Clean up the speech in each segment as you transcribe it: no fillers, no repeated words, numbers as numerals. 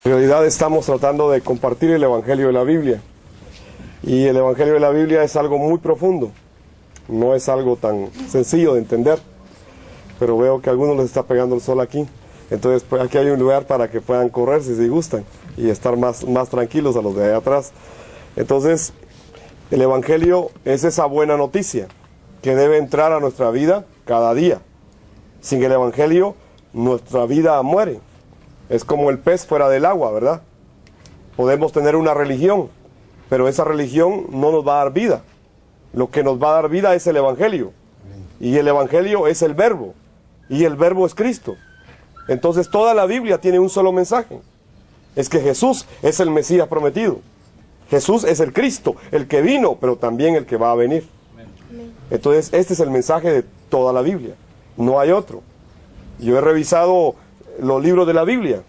En realidad estamos tratando de compartir el Evangelio de la Biblia. Y el Evangelio de la Biblia es algo muy profundo. No es algo tan sencillo de entender. Pero veo que a algunos les está pegando el sol aquí. Entonces pues, aquí hay un lugar para que puedan correr si gustan. Y estar más tranquilos a los de allá atrás. Entonces, el Evangelio es esa buena noticia que debe entrar a nuestra vida cada día. Sin el Evangelio, nuestra vida muere. Es como el pez fuera del agua, ¿verdad? Podemos tener una religión, pero esa religión no nos va a dar vida. Lo que nos va a dar vida es el Evangelio. Y el Evangelio es el Verbo. Y el Verbo es Cristo. Entonces toda la Biblia tiene un solo mensaje. Es que Jesús es el Mesías prometido. Jesús es el Cristo, el que vino, pero también el que va a venir. Entonces este es el mensaje de toda la Biblia. No hay otro. Yo he revisado los libros de la Biblia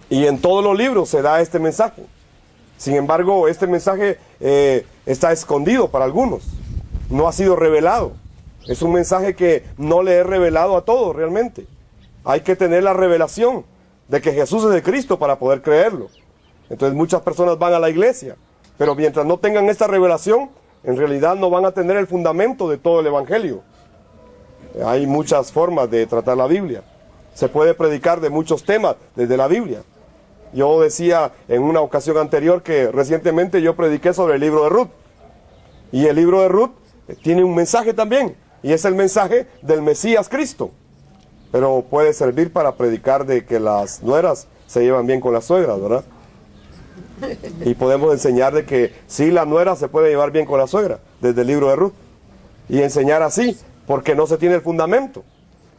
y en todos los libros se da este mensaje. Sin embargo, este mensaje está escondido para algunos. No ha sido revelado. Es un mensaje que no le he revelado a todos realmente. Hay que tener la revelación de que Jesús es el Cristo para poder creerlo. Entonces muchas personas van a la iglesia, pero mientras no tengan esta revelación, en realidad no van a tener el fundamento de todo el Evangelio. Hay muchas formas de tratar la Biblia. Se puede predicar de muchos temas desde la Biblia. Yo decía en una ocasión anterior que recientemente yo prediqué sobre el libro de Ruth. Y el libro de Ruth tiene un mensaje también, y es el mensaje del Mesías Cristo. Pero puede servir para predicar de que las nueras se llevan bien con las suegras, ¿verdad? Y podemos enseñar de que sí, la nuera se puede llevar bien con la suegra, desde el libro de Ruth. Y enseñar así, porque no se tiene el fundamento.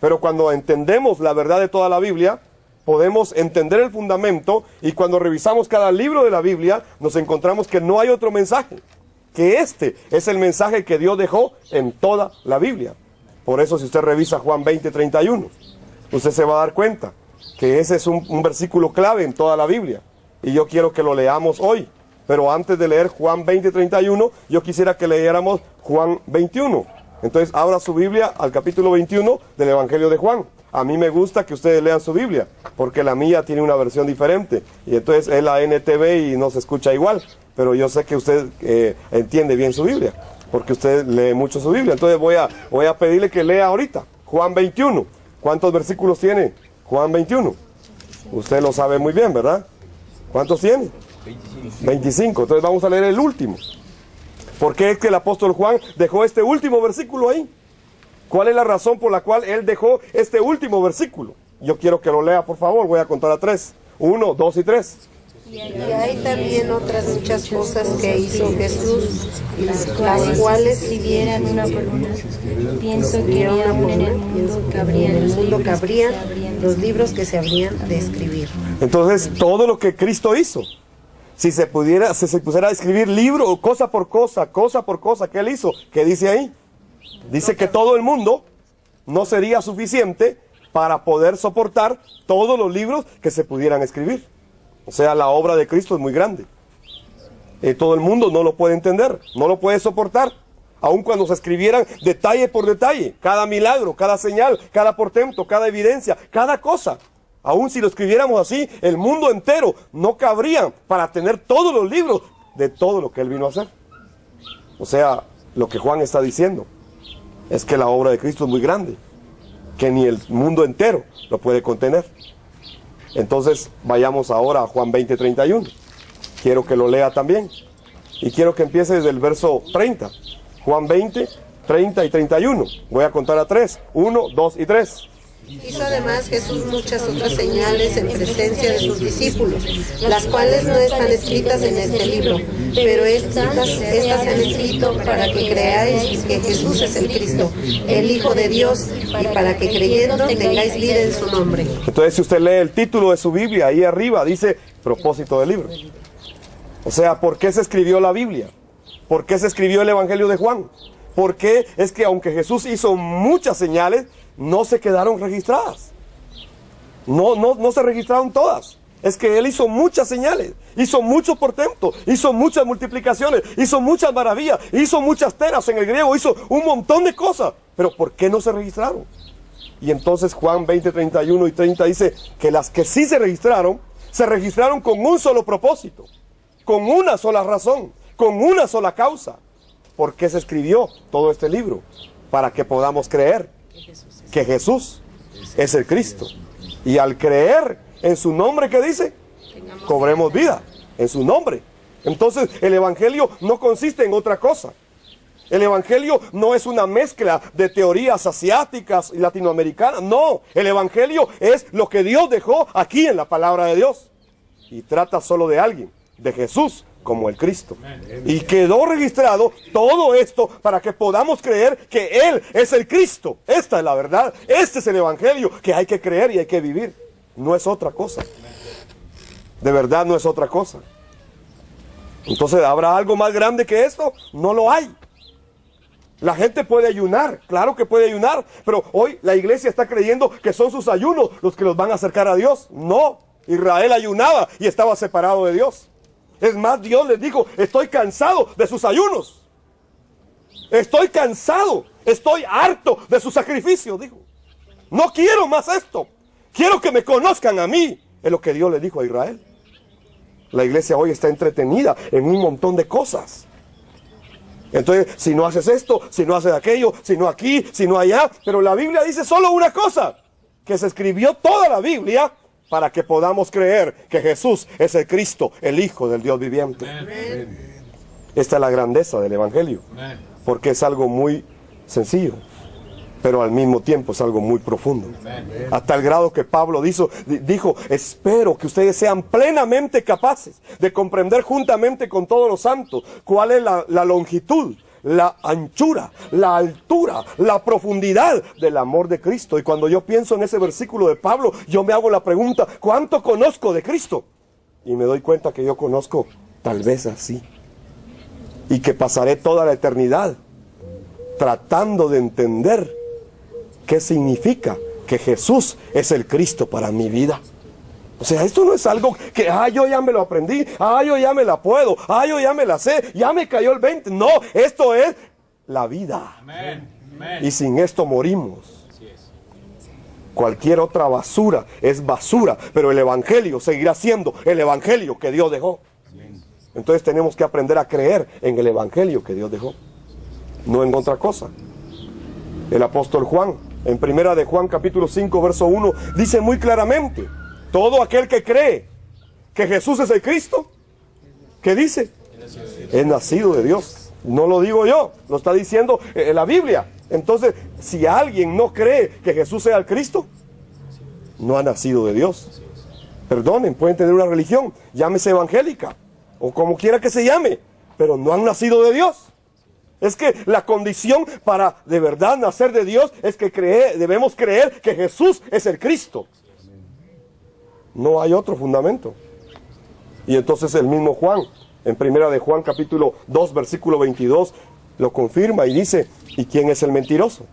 Pero cuando entendemos la verdad de toda la Biblia, podemos entender el fundamento, y cuando revisamos cada libro de la Biblia, nos encontramos que no hay otro mensaje. Que este es el mensaje que Dios dejó en toda la Biblia. Por eso si usted revisa Juan 20:31, usted se va a dar cuenta que ese es un versículo clave en toda la Biblia. Y yo quiero que lo leamos hoy. Pero antes de leer Juan 20:31, yo quisiera que leyéramos Juan 21. Entonces abra su Biblia al capítulo 21 del Evangelio de Juan. A mí me gusta que ustedes lean su Biblia, porque la mía tiene una versión diferente. Y entonces es la NTV y no se escucha igual. Pero yo sé que usted entiende bien su Biblia, porque usted lee mucho su Biblia. Entonces voy a pedirle que lea ahorita Juan 21. ¿Cuántos versículos tiene Juan 21? Usted lo sabe muy bien, ¿verdad? ¿Cuántos tiene? 25. Entonces vamos a leer el último. ¿Por qué es que el apóstol Juan dejó este último versículo ahí? ¿Cuál es la razón por la cual él dejó este último versículo? Yo quiero que lo lea, por favor. Voy a contar a 3. 1, 2 y 3. Y hay también otras muchas cosas que hizo Jesús, las cuales si vieran una por una, pienso que aún en el mundo cabrían los libros que se habrían de escribir. Entonces, todo lo que Cristo hizo, si se pusiera a escribir libro, cosa por cosa, que él hizo, ¿qué dice ahí? Dice que todo el mundo no sería suficiente para poder soportar todos los libros que se pudieran escribir. O sea, la obra de Cristo es muy grande. Todo el mundo no lo puede entender, no lo puede soportar. Aun cuando se escribieran detalle por detalle, cada milagro, cada señal, cada portento, cada evidencia, cada cosa. Aun si lo escribiéramos así, el mundo entero no cabría para tener todos los libros de todo lo que él vino a hacer. O sea, lo que Juan está diciendo es que la obra de Cristo es muy grande, que ni el mundo entero lo puede contener. Entonces vayamos ahora a Juan 20:31. Quiero que lo lea también. Y quiero que empiece desde el verso 30. Juan 20, 30 y 31. Voy a contar a 3. 1, 2 y 3. Hizo además Jesús muchas otras señales en presencia de sus discípulos, las cuales no están escritas en este libro, pero estas se han escrito para que creáis que Jesús es el Cristo, el Hijo de Dios, y para que creyendo tengáis vida en su nombre. Entonces, si usted lee el título de su Biblia, ahí arriba dice propósito del libro. O sea, ¿por qué se escribió la Biblia? ¿Por qué se escribió el Evangelio de Juan? ¿Por qué es que aunque Jesús hizo muchas señales, no se quedaron registradas? No se registraron todas. Es que él hizo muchas señales, hizo muchos portentos, hizo muchas multiplicaciones, hizo muchas maravillas, hizo muchas teras en el griego, hizo un montón de cosas. Pero ¿por qué no se registraron? Y entonces Juan 20, 31 y 30 dice que las que sí se registraron se registraron con un solo propósito, con una sola razón, con una sola causa. ¿Por qué se escribió todo este libro? Para que podamos creer que Jesús es el Cristo. Y al creer en su nombre, ¿qué dice? Cobremos vida en su nombre. Entonces el evangelio no consiste en otra cosa. El evangelio no es una mezcla de teorías asiáticas y latinoamericanas. No, el evangelio es lo que Dios dejó aquí en la palabra de Dios. Y trata solo de alguien, de Jesús como el Cristo. Y quedó registrado todo esto para que podamos creer que Él es el Cristo. Esta es la verdad. Este es el evangelio que hay que creer y hay que vivir. No es otra cosa. De verdad no es otra cosa. Entonces, ¿habrá algo más grande que esto? No lo hay. La gente puede ayunar, claro que puede ayunar, pero hoy la iglesia está creyendo que son sus ayunos los que los van a acercar a Dios. No, Israel ayunaba y estaba separado de Dios. Es más, Dios les dijo, estoy cansado de sus ayunos. Estoy cansado, estoy harto de sus sacrificios, dijo. No quiero más esto, quiero que me conozcan a mí, es lo que Dios le dijo a Israel. La iglesia hoy está entretenida en un montón de cosas. Entonces, si no haces esto, si no haces aquello, si no aquí, si no allá, pero la Biblia dice solo una cosa, que se escribió toda la Biblia para que podamos creer que Jesús es el Cristo, el Hijo del Dios viviente. Amén. Esta es la grandeza del evangelio, porque es algo muy sencillo, pero al mismo tiempo es algo muy profundo. Hasta el grado que Pablo dijo, espero que ustedes sean plenamente capaces de comprender juntamente con todos los santos cuál es la longitud, la anchura, la altura, la profundidad del amor de Cristo. Y cuando yo pienso en ese versículo de Pablo, yo me hago la pregunta, ¿cuánto conozco de Cristo? Y me doy cuenta que yo conozco tal vez así, y que pasaré toda la eternidad tratando de entender ¿qué significa que Jesús es el Cristo para mi vida? O sea, esto no es algo que, yo ya me lo aprendí, yo ya me la puedo, yo ya me la sé, ya me cayó el 20. No, esto es la vida. Amén. Y sin esto morimos. Cualquier otra basura es basura, pero el evangelio seguirá siendo el evangelio que Dios dejó. Entonces tenemos que aprender a creer en el evangelio que Dios dejó, no en otra cosa. El apóstol Juan, en primera de Juan capítulo 5 verso 1, dice muy claramente, todo aquel que cree que Jesús es el Cristo, ¿qué dice? Es nacido de Dios. No lo digo yo, lo está diciendo la Biblia. Entonces, si alguien no cree que Jesús sea el Cristo, no ha nacido de Dios. Perdonen, pueden tener una religión, llámese evangélica, o como quiera que se llame, pero no han nacido de Dios. Es que la condición para de verdad nacer de Dios es que debemos creer que Jesús es el Cristo. No hay otro fundamento. Y entonces el mismo Juan, en primera de Juan capítulo 2 versículo 22, lo confirma y dice, ¿y quién es el mentiroso?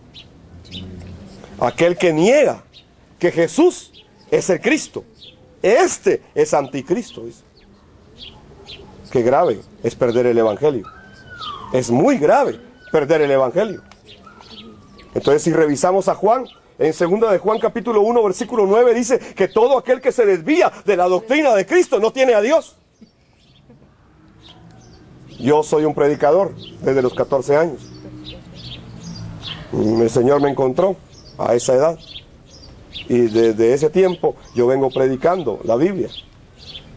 Aquel que niega que Jesús es el Cristo. Este es anticristo, dice. Qué grave es perder el evangelio. Es muy grave perder el evangelio. Entonces, si revisamos a Juan, en segunda de Juan capítulo 1 versículo 9 dice que todo aquel que se desvía de la doctrina de Cristo no tiene a Dios. Yo soy un predicador desde los 14 años. El Señor me encontró a esa edad. Y desde ese tiempo yo vengo predicando la Biblia.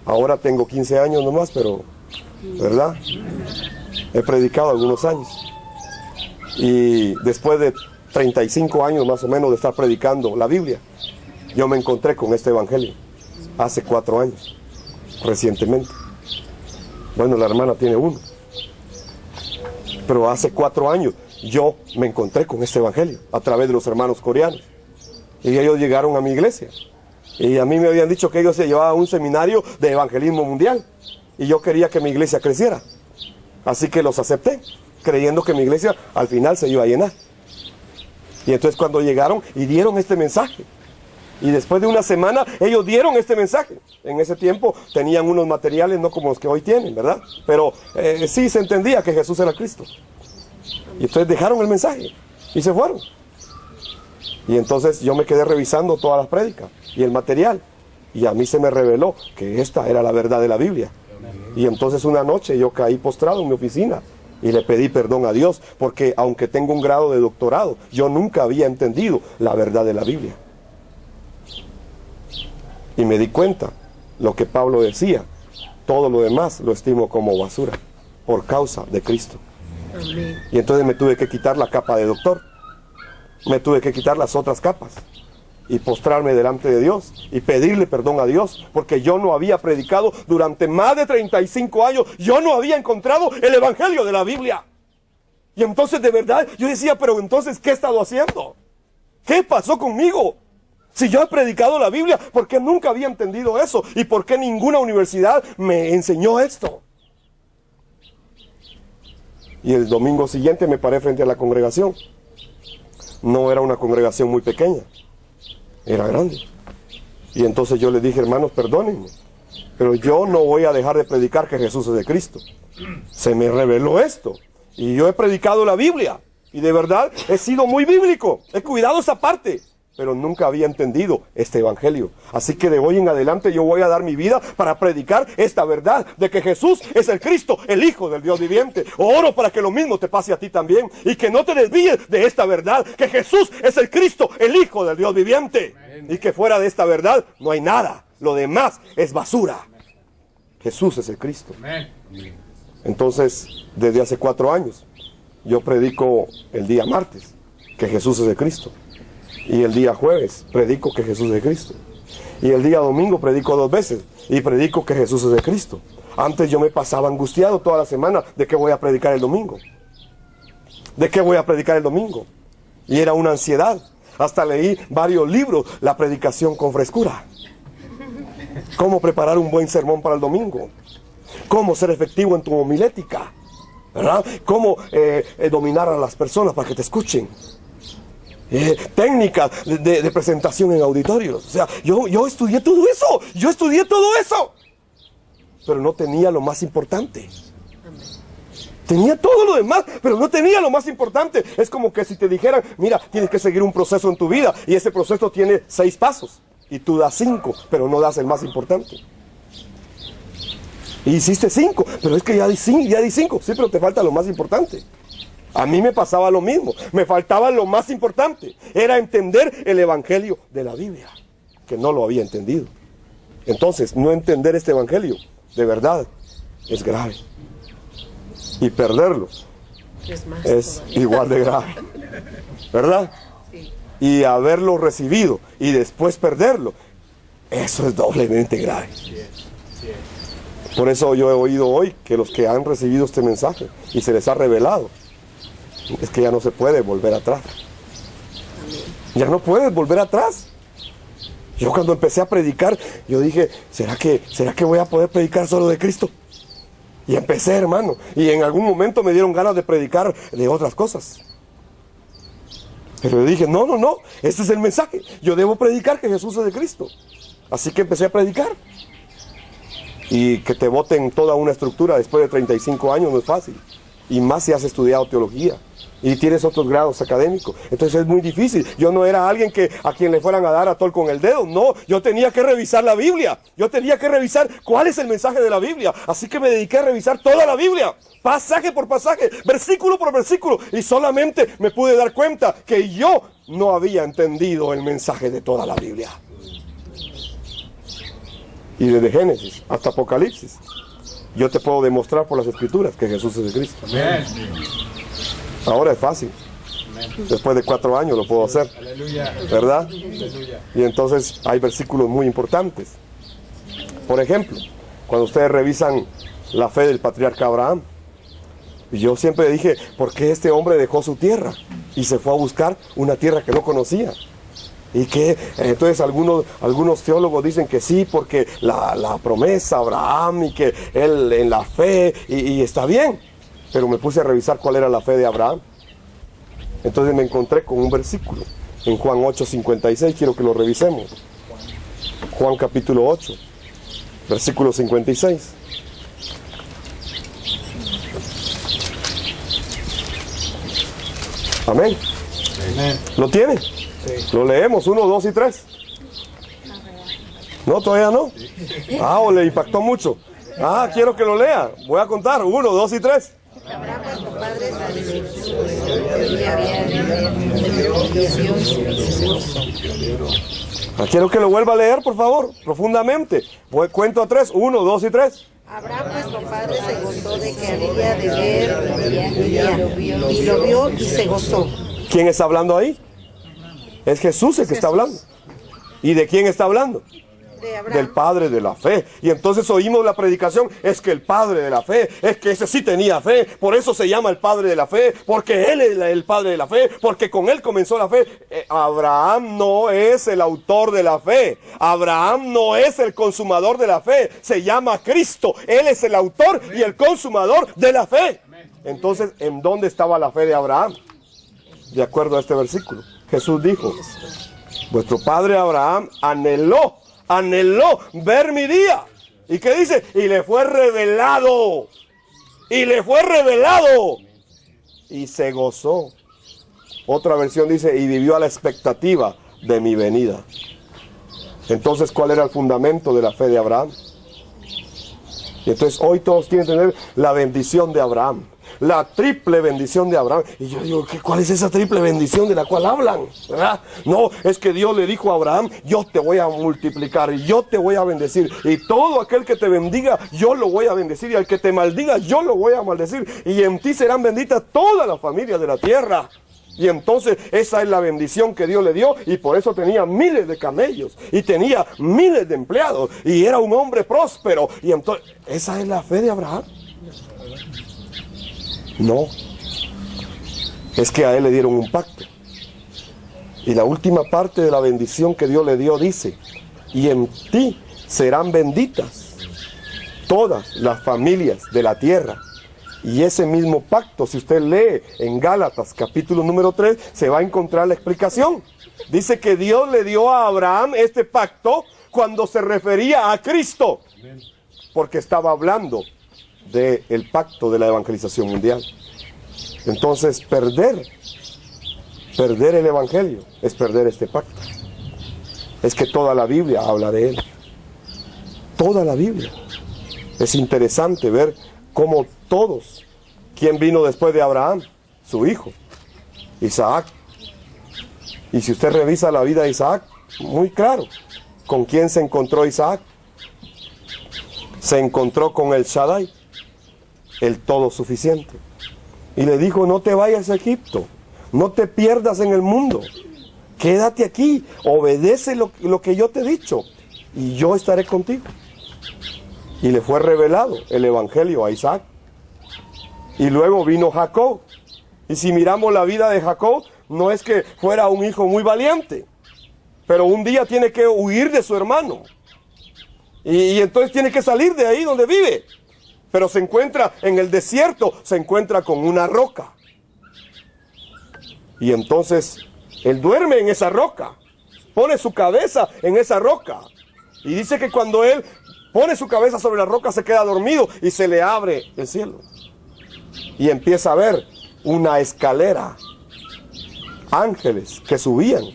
Ahora tengo 15 años nomás, pero, ¿verdad? He predicado algunos años. Y después de 35 años más o menos de estar predicando la Biblia, yo me encontré con este evangelio hace 4 años, recientemente. Bueno, la hermana tiene 1. Pero hace 4 años yo me encontré con este evangelio a través de los hermanos coreanos. Y ellos llegaron a mi iglesia. Y a mí me habían dicho que ellos se llevaban a un seminario de evangelismo mundial. Y yo quería que mi iglesia creciera. Así que los acepté, creyendo que mi iglesia al final se iba a llenar. Y entonces cuando llegaron y dieron este mensaje, y después de una semana ellos dieron este mensaje. En ese tiempo tenían unos materiales no como los que hoy tienen, ¿verdad? Pero sí se entendía que Jesús era Cristo. Y entonces dejaron el mensaje y se fueron. Y entonces yo me quedé revisando todas las prédicas y el material. Y a mí se me reveló que esta era la verdad de la Biblia. Y entonces una noche yo caí postrado en mi oficina y le pedí perdón a Dios, porque aunque tengo un grado de doctorado, yo nunca había entendido la verdad de la Biblia. Y me di cuenta lo que Pablo decía: todo lo demás lo estimo como basura por causa de Cristo. Amén. Y entonces me tuve que quitar la capa de doctor, me tuve que quitar las otras capas y postrarme delante de Dios y pedirle perdón a Dios, porque yo no había predicado durante más de 35 años, yo no había encontrado el evangelio de la Biblia. Y entonces de verdad yo decía, pero entonces ¿qué he estado haciendo? ¿Qué pasó conmigo? Si yo he predicado la Biblia, ¿por qué nunca había entendido eso? ¿Y por qué ninguna universidad me enseñó esto? Y el domingo siguiente me paré frente a la congregación. No era una congregación muy pequeña, era grande. Y entonces yo les dije, hermanos, perdónenme, pero yo no voy a dejar de predicar que Jesús es de Cristo. Se me reveló esto y yo he predicado la Biblia y de verdad he sido muy bíblico, he cuidado esa parte, pero nunca había entendido este evangelio. Así que de hoy en adelante yo voy a dar mi vida para predicar esta verdad de que Jesús es el Cristo, el Hijo del Dios viviente. Oro para que lo mismo te pase a ti también y que no te desvíes de esta verdad, que Jesús es el Cristo, el Hijo del Dios viviente. Y que fuera de esta verdad no hay nada, lo demás es basura. Jesús es el Cristo. Entonces, desde hace 4 años, yo predico el día martes que Jesús es el Cristo. Y el día jueves predico que Jesús es el Cristo. Y el día domingo predico 2 veces y predico que Jesús es el Cristo. Antes yo me pasaba angustiado toda la semana de qué voy a predicar el domingo. ¿De qué voy a predicar el domingo? Y era una ansiedad. Hasta leí varios libros, La predicación con frescura. Cómo preparar un buen sermón para el domingo. Cómo ser efectivo en tu homilética, ¿verdad? Cómo dominar a las personas para que te escuchen. Técnicas de presentación en auditorios. O sea, yo estudié todo eso. Pero no tenía lo más importante. Tenía todo lo demás, pero no tenía lo más importante. Es como que si te dijeran, mira, tienes que seguir un proceso en tu vida y ese proceso tiene 6 pasos y tú das 5, pero no das el más importante. Y hiciste 5, pero es que ya di 5, sí, pero te falta lo más importante. A mí me pasaba lo mismo, me faltaba lo más importante, era entender el evangelio de la Biblia, que no lo había entendido. Entonces, no entender este evangelio, de verdad, es grave. Y perderlo es igual de grave, ¿verdad? Y haberlo recibido y después perderlo, eso es doblemente grave. Por eso yo he oído hoy que los que han recibido este mensaje y se les ha revelado, es que ya no se puede volver atrás. Ya no puedes volver atrás. Yo cuando empecé a predicar, yo dije, ¿será que voy a poder predicar solo de Cristo? Y empecé, hermano, y en algún momento me dieron ganas de predicar de otras cosas. Pero yo dije, no, este es el mensaje. Yo debo predicar que Jesús es de Cristo. Así que empecé a predicar. Y que te boten toda una estructura después de 35 años no es fácil. Y más si has estudiado teología y tienes otros grados académicos. Entonces es muy difícil. Yo no era alguien a quien le fueran a dar a tol con el dedo. No, yo tenía que revisar la Biblia. Yo tenía que revisar cuál es el mensaje de la Biblia. Así que me dediqué a revisar toda la Biblia, pasaje por pasaje, versículo por versículo. Y solamente me pude dar cuenta que yo no había entendido el mensaje de toda la Biblia. Y desde Génesis hasta Apocalipsis, yo te puedo demostrar por las Escrituras que Jesús es el Cristo. Amén. Ahora es fácil. Después de 4 años lo puedo hacer. ¿Verdad? Y entonces hay versículos muy importantes. Por ejemplo, cuando ustedes revisan la fe del patriarca Abraham, yo siempre dije, ¿por qué este hombre dejó su tierra y se fue a buscar una tierra que no conocía? Y que entonces algunos teólogos dicen que sí, porque la promesa Abraham y que él en la fe y está bien. Pero me puse a revisar cuál era la fe de Abraham. Entonces me encontré con un versículo en Juan 8:56, quiero que lo revisemos. Juan capítulo 8, versículo 56. Amén. ¿Lo tiene? Sí. Lo leemos, 1, 2 y 3. No, todavía no. Ah, o le impactó mucho. Ah, quiero que lo lea. Voy a contar. 1, 2 y 3. Abraham, vuestro padre, Quiero que lo vuelva a leer, por favor, profundamente. Cuento a 3. 1, 2 y 3. Abraham, vuestro padre, se gozó de que había de ver y lo vio y se gozó. ¿Quién está hablando ahí? Es Jesús el que está hablando. ¿Y de quién está hablando? De Abraham. Del padre de la fe. Y entonces oímos la predicación, es que el padre de la fe, es que ese sí tenía fe, por eso se llama el padre de la fe, porque él es el padre de la fe, porque con él comenzó la fe. Abraham no es el autor de la fe, Abraham no es el consumador de la fe, se llama Cristo, él es el autor y el consumador de la fe. Entonces, ¿en dónde estaba la fe de Abraham? De acuerdo a este versículo, Jesús dijo, vuestro padre Abraham anheló ver mi día. ¿Y qué dice? Y le fue revelado. Y le fue revelado. Y se gozó. Otra versión dice, y vivió a la expectativa de mi venida. Entonces, ¿cuál era el fundamento de la fe de Abraham? Y entonces hoy todos quieren tener la bendición de Abraham. La triple bendición de Abraham. Y yo digo, ¿cuál es esa triple bendición de la cual hablan? ¿Verdad? No, es que Dios le dijo a Abraham, yo te voy a multiplicar y yo te voy a bendecir. Y todo aquel que te bendiga, yo lo voy a bendecir. Y al que te maldiga, yo lo voy a maldecir. Y en ti serán benditas todas las familias de la tierra. Y entonces esa es la bendición que Dios le dio. Y por eso tenía miles de camellos. Y tenía miles de empleados. Y era un hombre próspero. Y entonces, ¿esa es la fe de Abraham? No, es que a él le dieron un pacto. Y la última parte de la bendición que Dios le dio dice, y en ti serán benditas todas las familias de la tierra. Y ese mismo pacto, si usted lee en Gálatas capítulo número 3, se va a encontrar la explicación. Dice que Dios le dio a Abraham este pacto cuando se refería a Cristo, porque estaba hablando del pacto de la evangelización mundial. Entonces perder el evangelio es perder este pacto. Es que toda la Biblia habla de él, toda la Biblia. Es interesante ver cómo todos, ¿quién vino después de Abraham? Su hijo, Isaac. Y si usted revisa la vida de Isaac, muy claro, ¿con quién se encontró Isaac? Se encontró con el Shaddai, el todo suficiente. Y le dijo, no te vayas a Egipto, no te pierdas en el mundo, quédate aquí, obedece lo que yo te he dicho y yo estaré contigo. Y le fue revelado el evangelio a Isaac. Y luego vino Jacob. Y si miramos la vida de Jacob, no es que fuera un hijo muy valiente, pero un día tiene que huir de su hermano. Y entonces tiene que salir de ahí donde vive. Pero se encuentra en el desierto, se encuentra con una roca. Y entonces él duerme en esa roca, pone su cabeza en esa roca. Y dice que cuando él pone su cabeza sobre la roca se queda dormido y se le abre el cielo. Y empieza a ver una escalera, ángeles que subían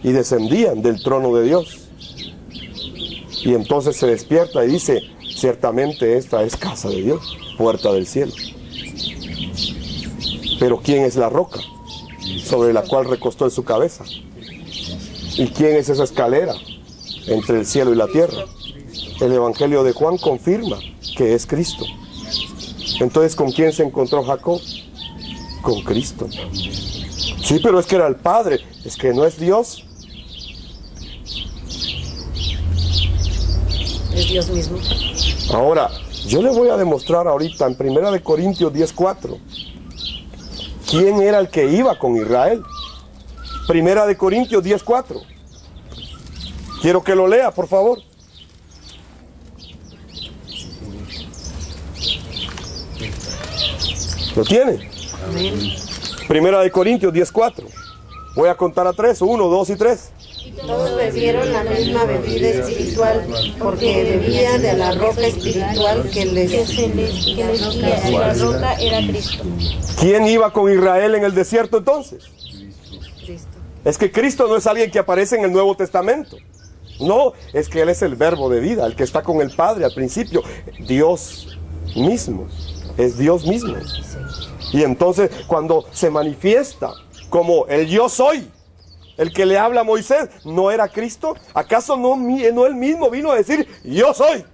y descendían del trono de Dios. Y entonces se despierta y dice, ciertamente esta es casa de Dios, puerta del cielo. Pero ¿quién es la roca sobre la cual recostó su cabeza? ¿Y quién es esa escalera entre el cielo y la tierra? El Evangelio de Juan confirma que es Cristo. Entonces, ¿con quién se encontró Jacob? Con Cristo. Sí, pero es que era el Padre, es que no es Dios. Es Dios mismo. Ahora, yo le voy a demostrar ahorita en 1 Corintios 10:4 quién era el que iba con Israel. 1 Corintios 10:4. Quiero que lo lea, por favor. ¿Lo tiene? Amén. 1 Corintios 10:4. Voy a contar a 3, 1, 2 y 3. Todos bebieron la misma bebida espiritual, porque bebían de la roca espiritual que les guía, y la roca era Cristo. ¿Quién iba con Israel en el desierto entonces? Cristo. Es que Cristo no es alguien que aparece en el Nuevo Testamento. No, es que Él es el verbo de vida, el que está con el Padre al principio. Dios mismo, es Dios mismo. Y entonces cuando se manifiesta como el yo soy, el que le habla a Moisés, ¿no era Cristo? ¿Acaso no Él mismo vino a decir, yo soy?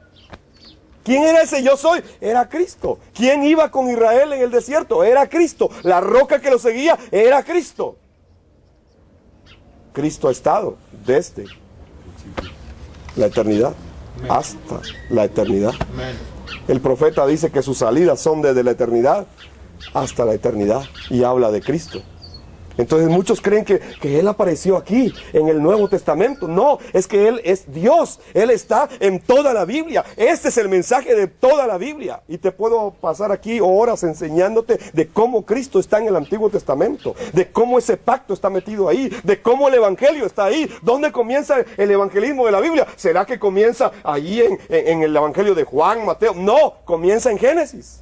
¿Quién era ese yo soy? Era Cristo. ¿Quién iba con Israel en el desierto? Era Cristo. La roca que lo seguía era Cristo. Cristo ha estado desde la eternidad hasta la eternidad. El profeta dice que sus salidas son desde la eternidad hasta la eternidad y habla de Cristo. Entonces muchos creen que Él apareció aquí en el Nuevo Testamento. No, es que Él es Dios. Él está en toda la Biblia. Este es el mensaje de toda la Biblia. Y te puedo pasar aquí horas enseñándote de cómo Cristo está en el Antiguo Testamento, de cómo ese pacto está metido ahí, de cómo el Evangelio está ahí. ¿Dónde comienza el evangelismo de la Biblia? ¿Será que comienza allí en el Evangelio de Juan, Mateo? No, comienza en Génesis.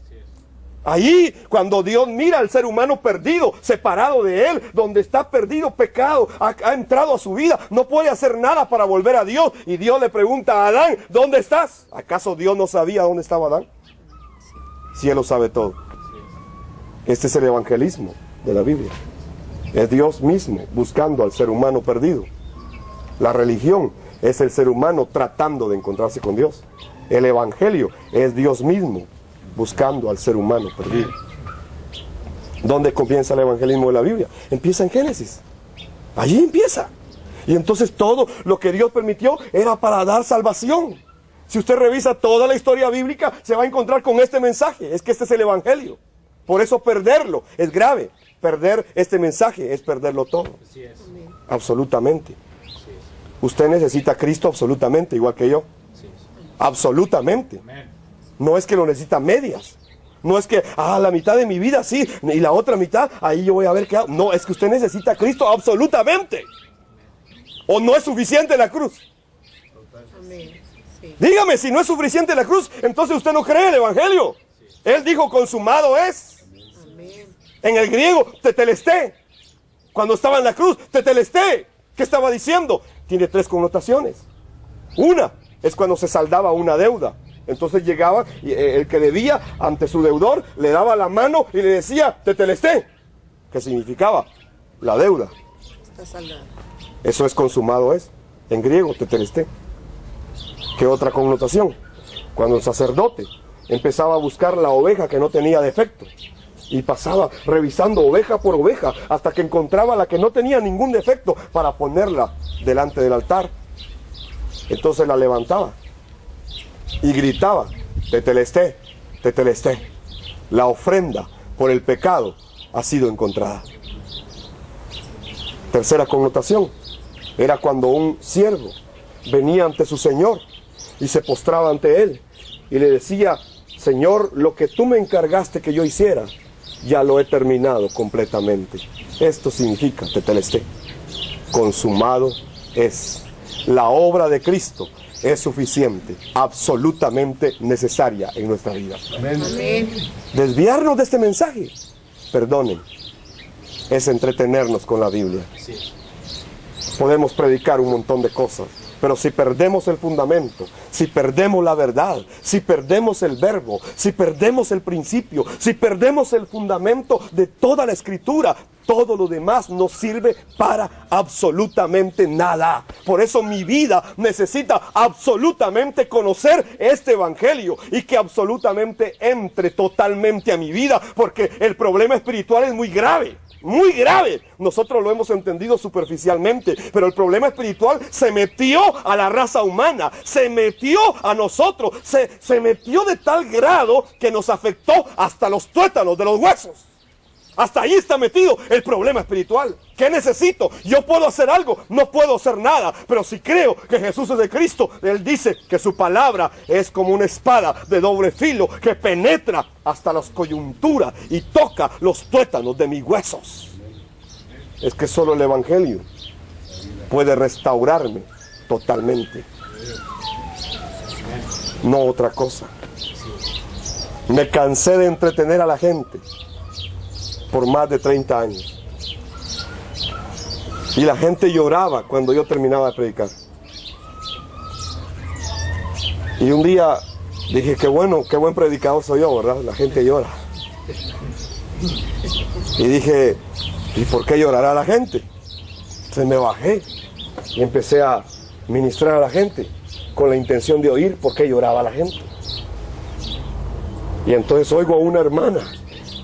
Ahí, cuando Dios mira al ser humano perdido, separado de Él, donde está perdido, pecado, ha entrado a su vida, no puede hacer nada para volver a Dios. Y Dios le pregunta a Adán, ¿dónde estás? ¿Acaso Dios no sabía dónde estaba Adán? Si Él lo sabe todo. Este es el evangelismo de la Biblia. Es Dios mismo buscando al ser humano perdido. La religión es el ser humano tratando de encontrarse con Dios. El evangelio es Dios mismo buscando al ser humano perdido. ¿Dónde comienza el evangelismo de la Biblia? Empieza en Génesis. Allí empieza. Y entonces todo lo que Dios permitió era para dar salvación. Si usted revisa toda la historia bíblica, se va a encontrar con este mensaje. Es que este es el evangelio. Por eso perderlo es grave. Perder este mensaje es perderlo todo. Absolutamente. Usted necesita a Cristo absolutamente, igual que yo. Absolutamente. No es que lo necesita medias. No es que, la mitad de mi vida sí, y la otra mitad, ahí yo voy a ver qué hago. No, es que usted necesita a Cristo absolutamente. ¿O no es suficiente la cruz? Dígame, si no es suficiente la cruz, entonces usted no cree el evangelio. Él dijo, consumado es. En el griego, tetelesté. Cuando estaba en la cruz, tetelesté. ¿Qué estaba diciendo? Tiene tres connotaciones. Una es cuando se saldaba una deuda. Entonces llegaba y el que debía ante su deudor, le daba la mano y le decía, tetelesté, que significaba la deuda. Está saldada. Eso es consumado es, en griego, tetelesté. ¿Qué otra connotación? Cuando el sacerdote empezaba a buscar la oveja que no tenía defecto y pasaba revisando oveja por oveja hasta que encontraba la que no tenía ningún defecto para ponerla delante del altar. Entonces la levantaba y gritaba, tetelesté, tetelesté. La ofrenda por el pecado ha sido encontrada. Tercera connotación, era cuando un siervo venía ante su señor y se postraba ante él y le decía, Señor, lo que tú me encargaste que yo hiciera, ya lo he terminado completamente. Esto significa, tetelesté, consumado es. La obra de Cristo es suficiente, absolutamente necesaria en nuestra vida. Amén. Desviarnos de este mensaje, perdonen, es entretenernos con la Biblia. Podemos predicar un montón de cosas, pero si perdemos el fundamento, si perdemos la verdad, si perdemos el verbo, si perdemos el principio, si perdemos el fundamento de toda la Escritura, todo lo demás no sirve para absolutamente nada. Por eso mi vida necesita absolutamente conocer este evangelio y que absolutamente entre totalmente a mi vida, porque el problema espiritual es muy grave. Muy grave. Nosotros lo hemos entendido superficialmente, pero el problema espiritual se metió a la raza humana, se metió a nosotros, se metió de tal grado que nos afectó hasta los tuétanos de los huesos. Hasta ahí está metido el problema espiritual. ¿Qué necesito? Yo puedo hacer algo, no puedo hacer nada, pero si creo que Jesús es de Cristo, Él dice que su palabra es como una espada de doble filo que penetra hasta las coyunturas y toca los tuétanos de mis huesos. Es que solo el evangelio puede restaurarme totalmente, no otra cosa. Me cansé de entretener a la gente por más de 30 años. Y la gente lloraba cuando yo terminaba de predicar. Y un día dije, qué bueno, qué buen predicador soy yo, ¿verdad? La gente llora. Y dije, ¿y por qué llorará la gente? Entonces me bajé y empecé a ministrar a la gente con la intención de oír por qué lloraba la gente. Y entonces oigo a una hermana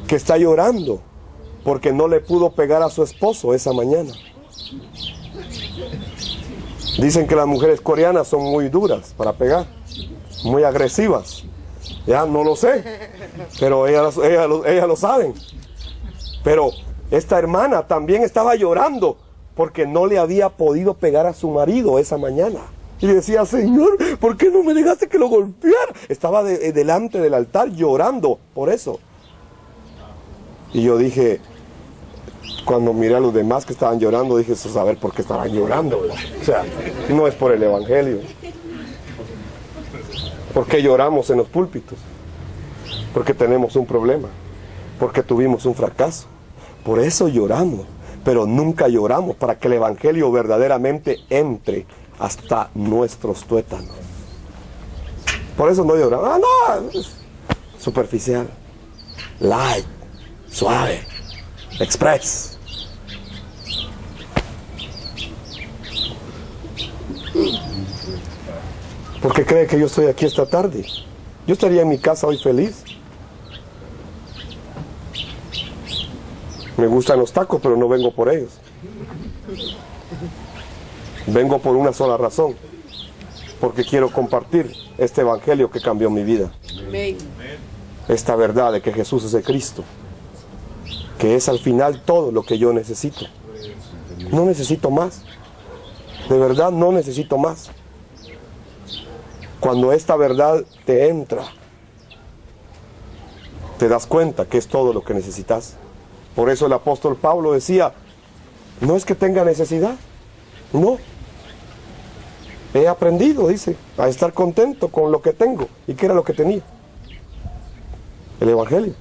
que está llorando porque no le pudo pegar a su esposo esa mañana. Dicen que las mujeres coreanas son muy duras para pegar, muy agresivas. Ya no lo sé, pero ellas lo saben. Pero esta hermana también estaba llorando porque no le había podido pegar a su marido esa mañana. Y decía, Señor, ¿por qué no me dejaste que lo golpeara? Estaba delante del altar llorando por eso. Y yo dije, cuando miré a los demás que estaban llorando, dije, eso saber por qué estaban llorando. O sea, no es por el evangelio. ¿Por qué lloramos en los púlpitos? Porque tenemos un problema, porque tuvimos un fracaso. Por eso lloramos, pero nunca lloramos para que el evangelio verdaderamente entre hasta nuestros tuétanos. Por eso no lloramos. No, superficial, light, suave, express. ¿Por qué cree que yo estoy aquí esta tarde? Yo estaría en mi casa hoy feliz. Me gustan los tacos, pero no vengo por ellos. Vengo por una sola razón, porque quiero compartir este evangelio que cambió mi vida. Esta verdad de que Jesús es el Cristo, que es al final todo lo que yo necesito. No necesito más. De verdad no necesito más. Cuando esta verdad te entra, te das cuenta que es todo lo que necesitas. Por eso el apóstol Pablo decía, no es que tenga necesidad, no. He aprendido, dice, a estar contento con lo que tengo. ¿Y qué era lo que tenía? El evangelio.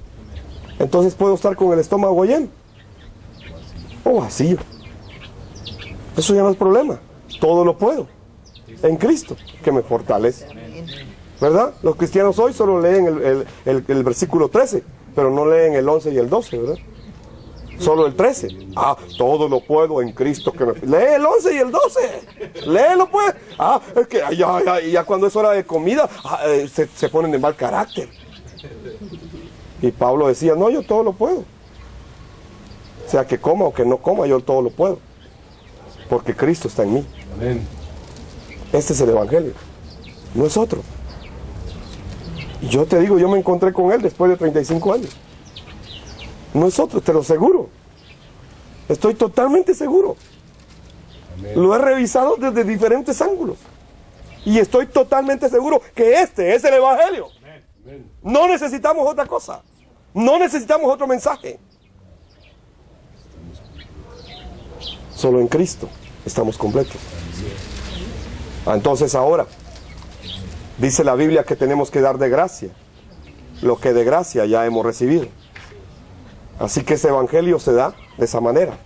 Entonces puedo estar con el estómago lleno o vacío. Eso ya no es problema. Todo lo puedo en Cristo, que me fortalece. ¿Verdad? Los cristianos hoy solo leen el versículo 13, pero no leen el 11 y el 12, ¿verdad? Solo el 13. Todo lo puedo en Cristo que me... Lee el 11 y el 12. Léelo pues. Es que ya cuando es hora de comida, se ponen de mal carácter. Y Pablo decía, no, yo todo lo puedo. O sea, que coma o que no coma, yo todo lo puedo. Porque Cristo está en mí. Amén. Este es el evangelio. No es otro. Y yo te digo, yo me encontré con él después de 35 años. No es otro, te lo aseguro. Estoy totalmente seguro. Amén. Lo he revisado desde diferentes ángulos. Y estoy totalmente seguro que este es el evangelio. Amén. No necesitamos otra cosa. No necesitamos otro mensaje. Solo en Cristo estamos completos. Entonces ahora, dice la Biblia que tenemos que dar de gracia lo que de gracia ya hemos recibido. Así que ese evangelio se da de esa manera.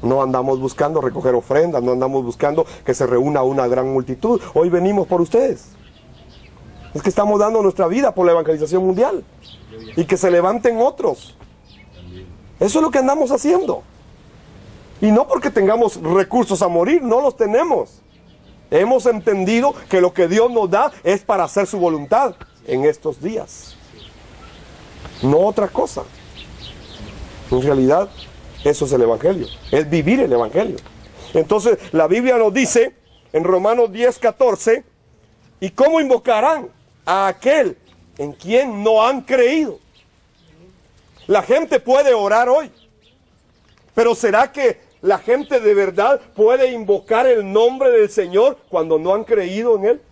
No andamos buscando recoger ofrendas, no andamos buscando que se reúna una gran multitud. Hoy venimos por ustedes. Es que estamos dando nuestra vida por la evangelización mundial y que se levanten otros. Eso es lo que andamos haciendo. Y no porque tengamos recursos a morir, no los tenemos. Hemos entendido que lo que Dios nos da es para hacer su voluntad en estos días. No otra cosa. En realidad, eso es el evangelio. Es vivir el evangelio. Entonces, la Biblia nos dice en Romanos 10:14, ¿y cómo invocarán a aquel en quien no han creído? La gente puede orar hoy, pero ¿será que la gente de verdad puede invocar el nombre del Señor cuando no han creído en Él?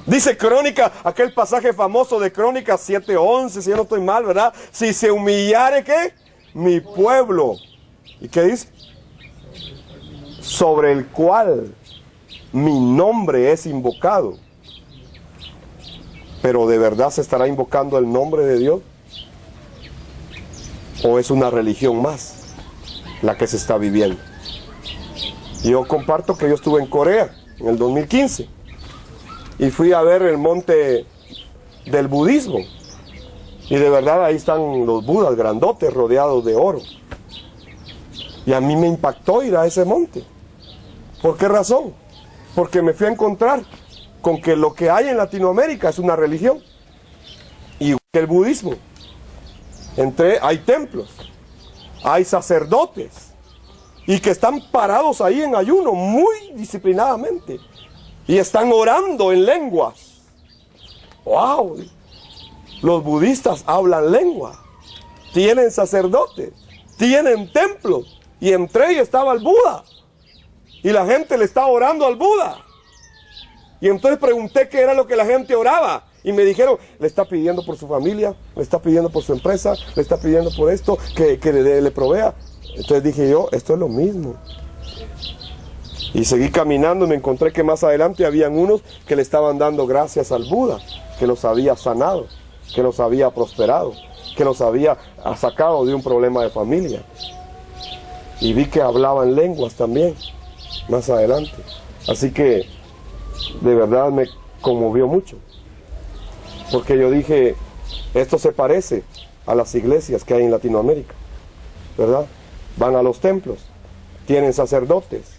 Dice Crónica, aquel pasaje famoso de Crónicas 7:11, si yo no estoy mal, ¿verdad? Si se humillare, ¿qué? Mi pueblo. ¿Y qué dice? Sobre el cual mi nombre es invocado. Pero ¿de verdad se estará invocando el nombre de Dios? ¿O es una religión más la que se está viviendo? Yo comparto que yo estuve en Corea en el 2015. Y fui a ver el monte del budismo. Y de verdad ahí están los budas grandotes rodeados de oro. Y a mí me impactó ir a ese monte. ¿Por qué razón? Porque me fui a encontrar con que lo que hay en Latinoamérica es una religión. Igual que el budismo. Hay templos, hay sacerdotes, y que están parados ahí en ayuno muy disciplinadamente. Y están orando en lenguas. ¡Wow! Los budistas hablan lengua. Tienen sacerdotes, tienen templos. Y entré y estaba el Buda. Y la gente le estaba orando al Buda. Y entonces pregunté qué era lo que la gente oraba. Y me dijeron, le está pidiendo por su familia, le está pidiendo por su empresa, le está pidiendo por esto, que le provea. Entonces dije yo, esto es lo mismo. Y seguí caminando y me encontré que más adelante habían unos que le estaban dando gracias al Buda, que los había sanado, que los había prosperado, que los había sacado de un problema de familia. Y vi que hablaban lenguas también, más adelante. Así que de verdad me conmovió mucho. Porque yo dije, esto se parece a las iglesias que hay en Latinoamérica, ¿verdad? Van a los templos, tienen sacerdotes,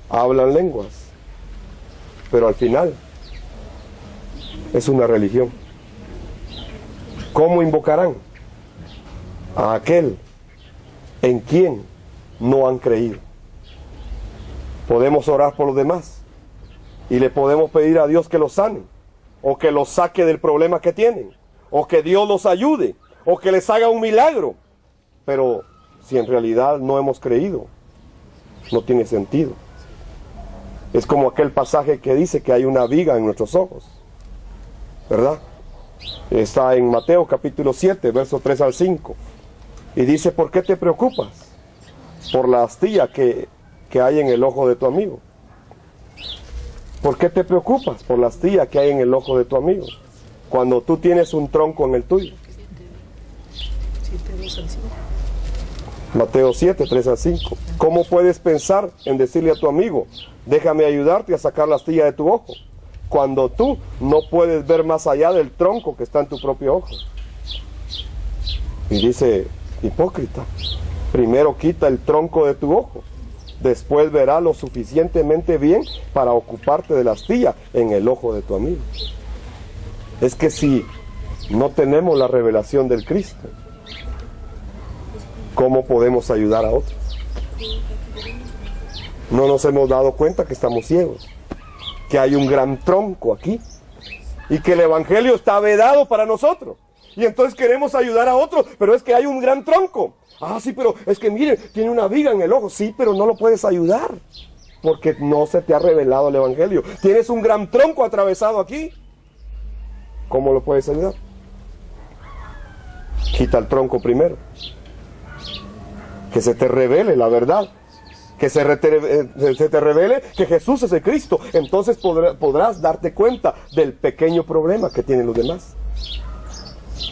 hablan lenguas, pero al final es una religión. ¿Cómo invocarán a aquel en quien no han creído? Podemos orar por los demás y le podemos pedir a Dios que los sane, o que los saque del problema que tienen, o que Dios los ayude, o que les haga un milagro. Pero si en realidad no hemos creído, no tiene sentido. Es como aquel pasaje que dice que hay una viga en nuestros ojos, ¿verdad? Está en Mateo capítulo 7, versos 3 al 5. Y dice, ¿por qué te preocupas por la astilla que hay en el ojo de tu amigo? ¿Por qué te preocupas por la astilla que hay en el ojo de tu amigo, cuando tú tienes un tronco en el tuyo? Mateo 7, 3 al 5. ¿Cómo puedes pensar en decirle a tu amigo, déjame ayudarte a sacar la astilla de tu ojo, cuando tú no puedes ver más allá del tronco que está en tu propio ojo? Y dice, hipócrita, primero quita el tronco de tu ojo, después verás lo suficientemente bien para ocuparte de la astilla en el ojo de tu amigo. Es que si no tenemos la revelación del Cristo, ¿cómo podemos ayudar a otros? No nos hemos dado cuenta que estamos ciegos, que hay un gran tronco aquí y que el evangelio está vedado para nosotros. Y entonces queremos ayudar a otros, pero es que hay un gran tronco. Ah, sí, pero es que mire, tiene una viga en el ojo. Sí, pero no lo puedes ayudar, porque no se te ha revelado el evangelio. Tienes un gran tronco atravesado aquí. ¿Cómo lo puedes ayudar? Quita el tronco primero. Que se te revele la verdad. Que se te revele que Jesús es el Cristo. Entonces podrás darte cuenta del pequeño problema que tienen los demás.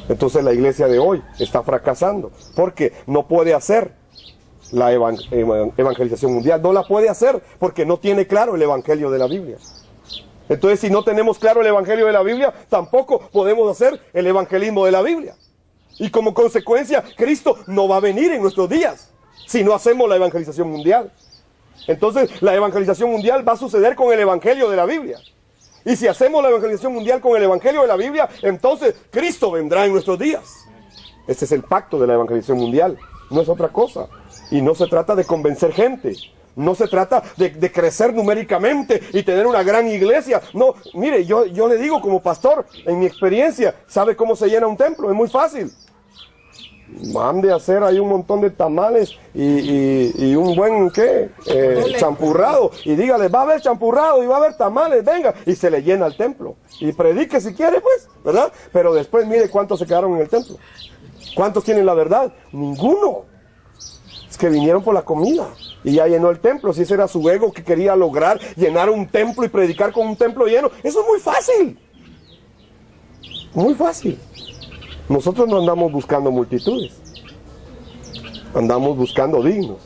Entonces la iglesia de hoy está fracasando porque no puede hacer la evangelización mundial. No la puede hacer porque no tiene claro el evangelio de la Biblia. Entonces, si no tenemos claro el evangelio de la Biblia, tampoco podemos hacer el evangelismo de la Biblia. Y como consecuencia, Cristo no va a venir en nuestros días si no hacemos la evangelización mundial. Entonces, la evangelización mundial va a suceder con el evangelio de la Biblia. Y si hacemos la evangelización mundial con el evangelio de la Biblia, entonces Cristo vendrá en nuestros días. Este es el pacto de la evangelización mundial, no es otra cosa. Y no se trata de convencer gente, no se trata de crecer numéricamente y tener una gran iglesia. No, mire, yo le digo como pastor, en mi experiencia, ¿sabe cómo se llena un templo? Es muy fácil. Mande a hacer ahí un montón de tamales y un buen champurrado, y dígale, va a haber champurrado y va a haber tamales, venga, y se le llena el templo y predique si quiere, pues, ¿verdad? Pero después mire cuántos se quedaron en el templo, cuántos tienen la verdad. Ninguno. Es que vinieron por la comida y ya llenó el templo. Si ese era su ego que quería lograr, llenar un templo y predicar con un templo lleno, eso es muy fácil, muy fácil. Nosotros no andamos buscando multitudes, andamos buscando dignos,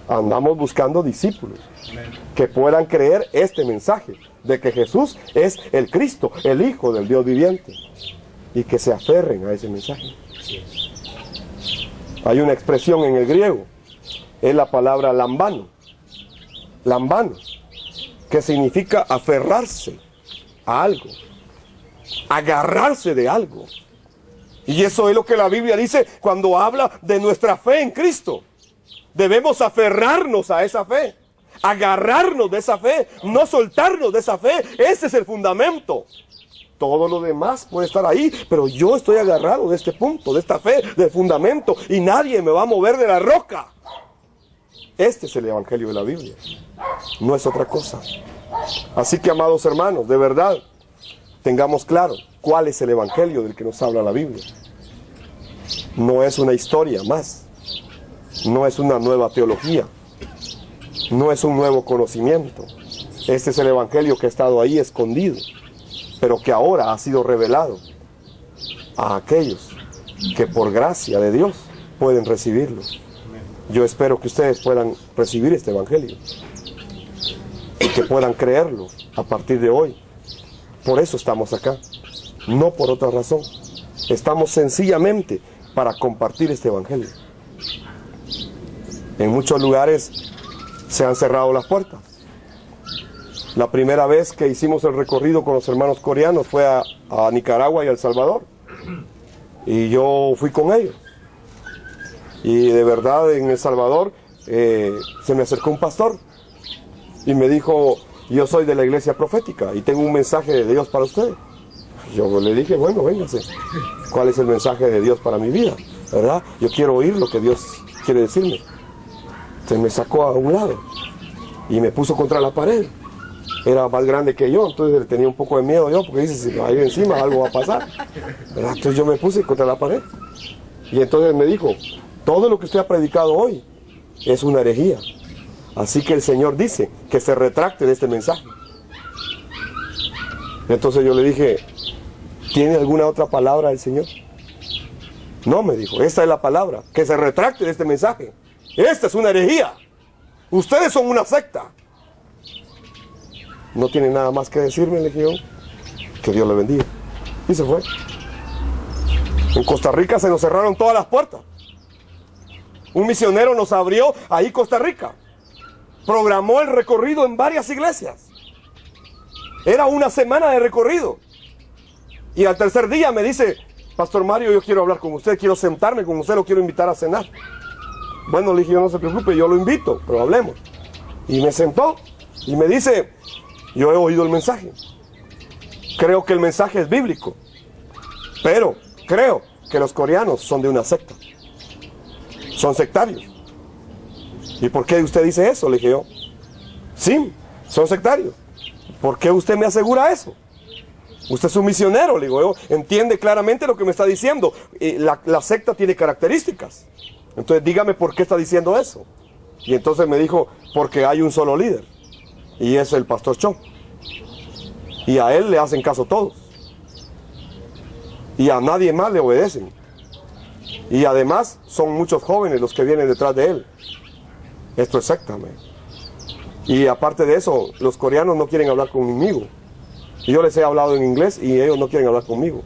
Andamos buscando discípulos que puedan creer este mensaje de que Jesús es el Cristo, el Hijo del Dios viviente, y que se aferren a ese mensaje. Hay una expresión en el griego, es la palabra lambano, que significa aferrarse a algo, agarrarse de algo. Y eso es lo que la Biblia dice cuando habla de nuestra fe en Cristo. Debemos aferrarnos a esa fe, agarrarnos de esa fe, no soltarnos de esa fe. Ese es el fundamento. Todo lo demás puede estar ahí, pero yo estoy agarrado de este punto, de esta fe, del fundamento, y nadie me va a mover de la roca. Este es el Evangelio de la Biblia, no es otra cosa. Así que, amados hermanos, de verdad, tengamos claro cuál es el Evangelio del que nos habla la Biblia. No es una historia más, no es una nueva teología, no es un nuevo conocimiento. Este es el Evangelio que ha estado ahí escondido, pero que ahora ha sido revelado a aquellos que por gracia de Dios pueden recibirlo. Yo espero que ustedes puedan recibir este Evangelio y que puedan creerlo a partir de hoy. Por eso estamos acá, no por otra razón. Estamos sencillamente para compartir este Evangelio. En muchos lugares se han cerrado las puertas. La primera vez que hicimos el recorrido con los hermanos coreanos fue a Nicaragua y a El Salvador. Y yo fui con ellos. Y de verdad en El Salvador se me acercó un pastor y me dijo: yo soy de la iglesia profética y tengo un mensaje de Dios para ustedes. Yo le dije: bueno, véngase. ¿Cuál es el mensaje de Dios para mi vida? ¿Verdad? Yo quiero oír lo que Dios quiere decirme. Se me sacó a un lado y me puso contra la pared. Era más grande que yo, entonces le tenía un poco de miedo yo, porque dice: si ahí encima algo va a pasar, ¿verdad? Entonces yo me puse contra la pared. Y entonces me dijo: todo lo que usted ha predicado hoy es una herejía. Así que el Señor dice que se retracte de este mensaje. Entonces yo le dije: ¿tiene alguna otra palabra del Señor? No, me dijo, esta es la palabra, que se retracte de este mensaje. Esta es una herejía. Ustedes son una secta. No tiene nada más que decirme, le dije yo. Que Dios le bendiga. Y se fue. En Costa Rica se nos cerraron todas las puertas. Un misionero nos abrió ahí Costa Rica. Programó el recorrido en varias iglesias. Era una semana de recorrido. Y al tercer día me dice: Pastor Mario, yo quiero hablar con usted, quiero sentarme con usted, lo quiero invitar a cenar. Bueno, le dije yo: no se preocupe, yo lo invito, pero hablemos. Y me sentó y me dice: yo he oído el mensaje. Creo que el mensaje es bíblico, pero creo que los coreanos son de una secta. Son sectarios. ¿Y por qué usted dice eso? Le dije yo. Sí, son sectarios. ¿Por qué usted me asegura eso? Usted es un misionero, le digo yo. Entiende claramente lo que me está diciendo. La secta tiene características. Entonces dígame por qué está diciendo eso. Y entonces me dijo: porque hay un solo líder, y es el pastor Cho. Y a él le hacen caso todos. Y a nadie más le obedecen. Y además son muchos jóvenes los que vienen detrás de él. Esto es secta, man. Y aparte de eso, los coreanos no quieren hablar conmigo. Y yo les he hablado en inglés y ellos no quieren hablar conmigo.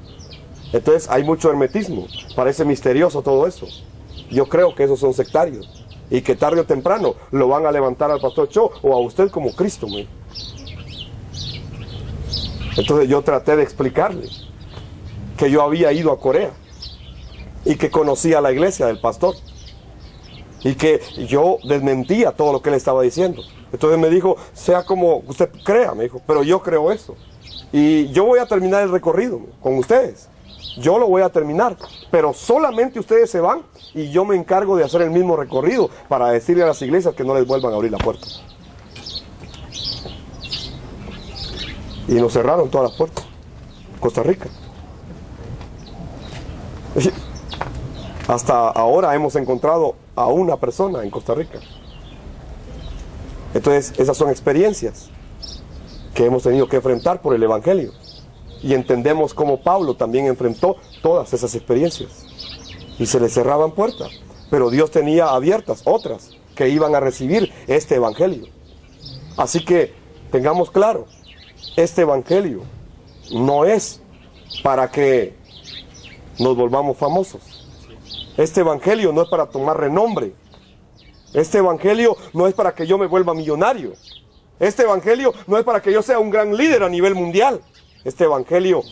Entonces hay mucho hermetismo. Parece misterioso todo eso. Yo creo que esos son sectarios. Y que tarde o temprano lo van a levantar al pastor Cho o a usted como Cristo, man. Entonces yo traté de explicarle que yo había ido a Corea y que conocía la iglesia del pastor y que yo desmentía todo lo que él estaba diciendo. Entonces me dijo: sea como usted crea, me dijo, pero yo creo eso. Y yo voy a terminar el recorrido con ustedes. Yo lo voy a terminar, pero solamente ustedes se van y yo me encargo de hacer el mismo recorrido para decirle a las iglesias que no les vuelvan a abrir la puerta. Y nos cerraron todas las puertas. Costa Rica. Hasta ahora hemos encontrado a una persona en Costa Rica. Entonces, esas son experiencias que hemos tenido que enfrentar por el Evangelio. Y entendemos cómo Pablo también enfrentó todas esas experiencias. Y se le cerraban puertas. Pero Dios tenía abiertas otras que iban a recibir este evangelio. Así que tengamos claro, este evangelio no es para que nos volvamos famosos. Este evangelio no es para tomar renombre. Este evangelio no es para que yo me vuelva millonario. Este evangelio no es para que yo sea un gran líder a nivel mundial. Este evangelio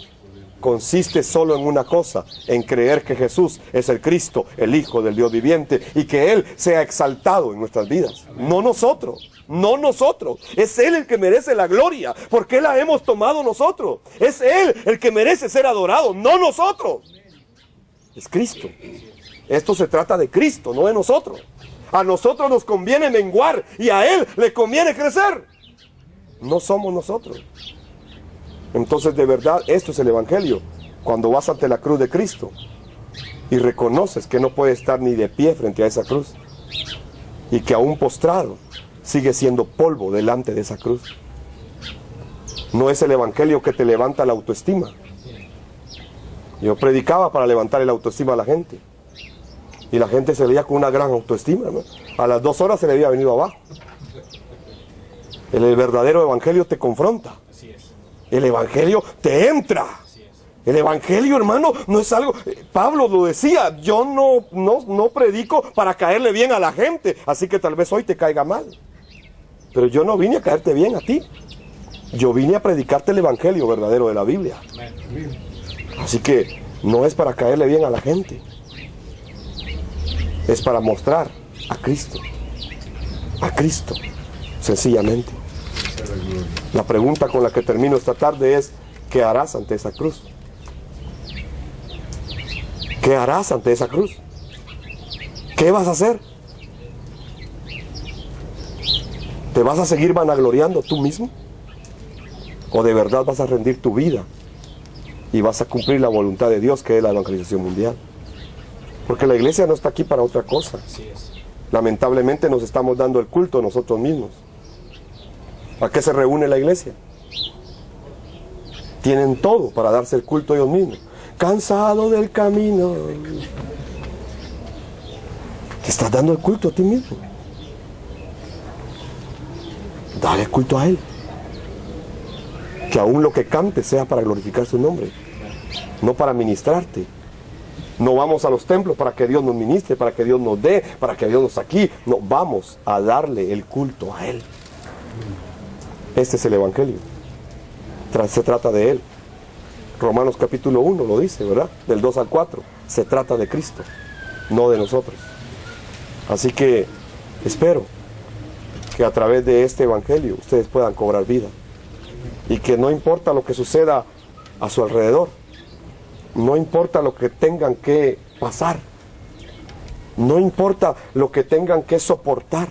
consiste solo en una cosa, en creer que Jesús es el Cristo, el Hijo del Dios viviente, y que Él sea exaltado en nuestras vidas. No nosotros, no nosotros. Es Él el que merece la gloria, porque la hemos tomado nosotros. Es Él el que merece ser adorado, no nosotros. Es Cristo. Esto se trata de Cristo, no de nosotros. A nosotros nos conviene menguar y a Él le conviene crecer. No somos nosotros. Entonces, de verdad, esto es el evangelio. Cuando vas ante la cruz de Cristo y reconoces que no puedes estar ni de pie frente a esa cruz, y que aún postrado sigue siendo polvo delante de esa cruz. No es el evangelio que te levanta la autoestima. Yo predicaba para levantar la autoestima a la gente, y la gente se veía con una gran autoestima, ¿no? A las 2 horas se le había venido abajo. El verdadero evangelio te confronta. El evangelio te entra. El evangelio, hermano, no es algo... Pablo lo decía, yo no predico para caerle bien a la gente, así que tal vez hoy te caiga mal. Pero yo no vine a caerte bien a ti. Yo vine a predicarte el evangelio verdadero de la Biblia. Así que no es para caerle bien a la gente. Es para mostrar a Cristo. A Cristo, sencillamente. La pregunta con la que termino esta tarde es: ¿qué harás ante esa cruz? ¿Qué harás ante esa cruz? ¿Qué vas a hacer? ¿Te vas a seguir vanagloriando tú mismo? ¿O de verdad vas a rendir tu vida y vas a cumplir la voluntad de Dios, que es la evangelización mundial? Porque la iglesia no está aquí para otra cosa. Lamentablemente nos estamos dando el culto nosotros mismos. ¿A qué se reúne la iglesia? Tienen todo para darse el culto ellos mismos. Cansado del camino. Te estás dando el culto a ti mismo. Dale el culto a Él. Que aún lo que cantes sea para glorificar su nombre, no para ministrarte. No vamos a los templos para que Dios nos ministre, para que Dios nos dé, para que Dios nos aquí. No, vamos a darle el culto a Él. Este es el evangelio. Se trata de Él. Romanos capítulo 1 lo dice, ¿verdad? Del 2 al 4. Se trata de Cristo, no de nosotros. Así que espero que a través de este evangelio ustedes puedan cobrar vida. Y que no importa lo que suceda a su alrededor, no importa lo que tengan que pasar, no importa lo que tengan que soportar,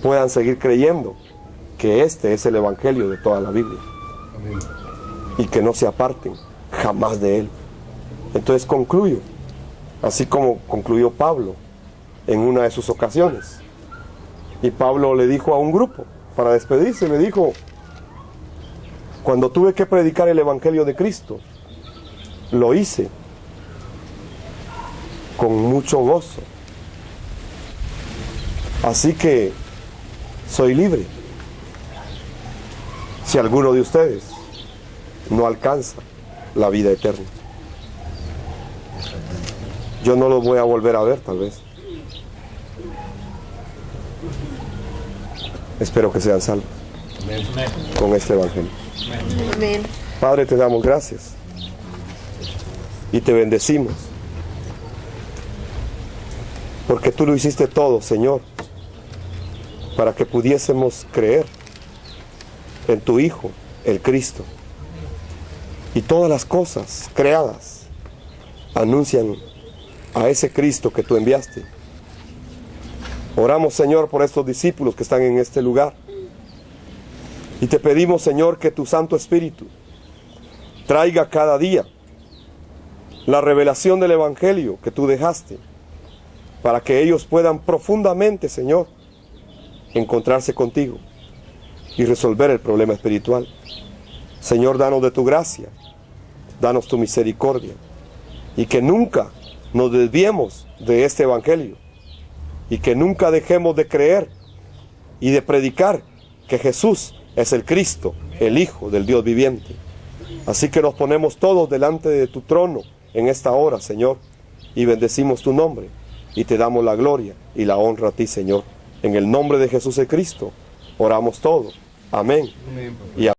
puedan seguir creyendo que este es el evangelio de toda la Biblia. Amén. Y que no se aparten jamás de él. Entonces concluyo, así como concluyó Pablo en una de sus ocasiones. Y Pablo le dijo a un grupo, para despedirse, le dijo: cuando tuve que predicar el evangelio de Cristo, lo hice con mucho gozo. Así que soy libre. Si alguno de ustedes no alcanza la vida eterna, yo no los voy a volver a ver, tal vez. Espero que sean salvos con este evangelio. Amén. Padre, te damos gracias y te bendecimos, porque tú lo hiciste todo, Señor, para que pudiésemos creer en tu Hijo, el Cristo. Y todas las cosas creadas anuncian a ese Cristo que tú enviaste. Oramos, Señor, por estos discípulos que están en este lugar. Y te pedimos, Señor, que tu Santo Espíritu traiga cada día la revelación del Evangelio que tú dejaste, para que ellos puedan profundamente, Señor, encontrarse contigo y resolver el problema espiritual. Señor, danos de tu gracia, danos tu misericordia, y que nunca nos desviemos de este evangelio, y que nunca dejemos de creer y de predicar que Jesús es el Cristo, el Hijo del Dios viviente. Así que nos ponemos todos delante de tu trono en esta hora, Señor, y bendecimos tu nombre y te damos la gloria y la honra a ti, Señor. En el nombre de Jesús el Cristo oramos todo. Amén. Y amén.